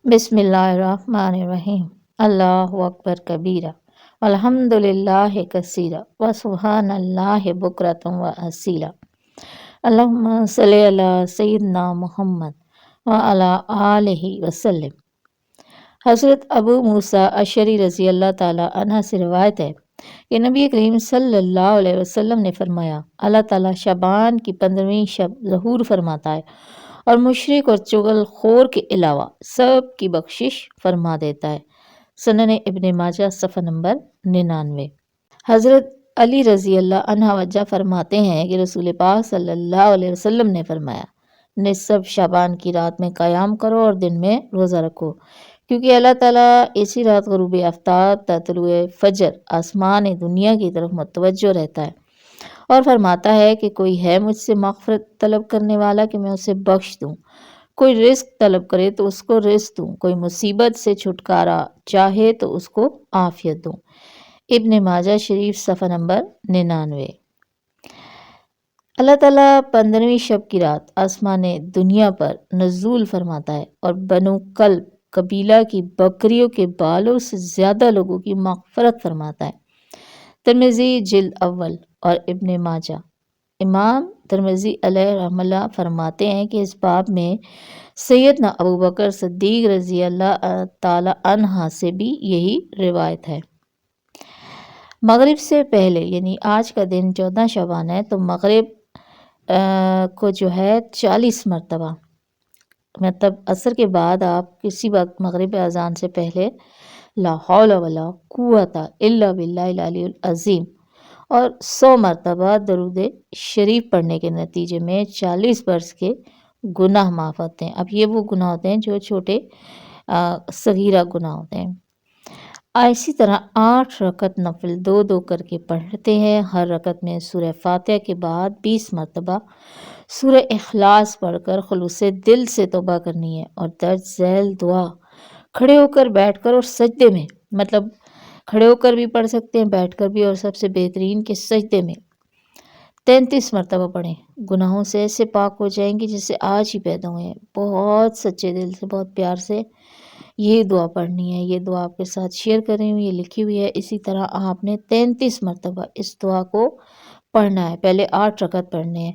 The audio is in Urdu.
بسم اللہ الرحمن الرحیم۔ اللہ اکبر کبیرہ والحمد للہ کثیرہ وسبحان اللہ بکرۃ واصیلا۔ اللہم صلی علی سیدنا محمد وعلی آلہ وسلم۔ حضرت ابو موسیٰ اشعری رضی اللہ تعالیٰ عنہ سے روایت ہے کہ نبی کریم صلی اللہ علیہ وسلم نے فرمایا، اللہ تعالیٰ شعبان کی 15ویں شب ظہور فرماتا ہے اور مشرک اور چغل خور کے علاوہ سب کی بخشش فرما دیتا ہے۔ سنن ابن ماجہ صفحہ نمبر 99۔ حضرت علی رضی اللہ عنہ وجہ فرماتے ہیں کہ رسول پاک صلی اللہ علیہ وسلم نے فرمایا، نصف شعبان کی رات میں قیام کرو اور دن میں روزہ رکھو، کیونکہ اللہ تعالیٰ اسی رات غروب آفتاب تا طلوع فجر آسمان دنیا کی طرف متوجہ رہتا ہے اور فرماتا ہے کہ کوئی ہے مجھ سے مغفرت طلب کرنے والا کہ میں اسے بخش دوں، کوئی رزق طلب کرے تو اس کو رزق دوں، کوئی مصیبت سے چھٹکارا چاہے تو اس کو عافیت دوں۔ ابن ماجہ شریف صفحہ نمبر 99۔ اللہ تعالیٰ 15ویں شب کی رات آسمان دنیا پر نزول فرماتا ہے اور بنو کلب قبیلہ کی بکریوں کے بالوں سے زیادہ لوگوں کی مغفرت فرماتا ہے۔ ترمذی جلد اول اور ابن ماجہ۔ امام ترمذی علیہ رحمہ اللہ فرماتے ہیں کہ اس باب میں سیدنا ابو بکر صدیق رضی اللہ تعالی عنہ سے بھی یہی روایت ہے۔ مغرب سے پہلے یعنی آج کا دن 14 شعبان ہے تو مغرب کو جو ہے 40 مرتبہ، مطلب عصر کے بعد آپ کسی وقت مغرب اذان سے پہلے لا حول ولا قوت الا باللہ العلی العظیم اور 100 مرتبہ درود شریف پڑھنے کے نتیجے میں 40 برس کے گناہ معاف ہوتے ہیں۔ اب یہ وہ گناہ ہوتے ہیں جو چھوٹے صغیرہ گناہ ہوتے ہیں۔ اسی طرح 8 رکعت نفل 2 کر کے پڑھتے ہیں۔ ہر رکعت میں سورہ فاتحہ کے بعد 20 مرتبہ سورہ اخلاص پڑھ کر خلوص دل سے توبہ کرنی ہے اور درج ذیل دعا کھڑے ہو کر بیٹھ کر اور سجدے میں، مطلب کھڑے ہو کر بھی پڑھ سکتے ہیں، بیٹھ کر بھی، اور سب سے بہترین کہ سجدے میں 33 مرتبہ پڑھیں۔ گناہوں سے ایسے پاک ہو جائیں گے جیسے آج ہی پیدا ہوئے ہیں۔ بہت سچے دل سے، بہت پیار سے یہ دعا پڑھنی ہے۔ یہ دعا آپ کے ساتھ شیئر کر رہی ہوں، یہ لکھی ہوئی ہے۔ اسی طرح آپ نے 33 مرتبہ اس دعا کو پڑھنا ہے۔ پہلے 8 رکعت پڑھنے ہیں،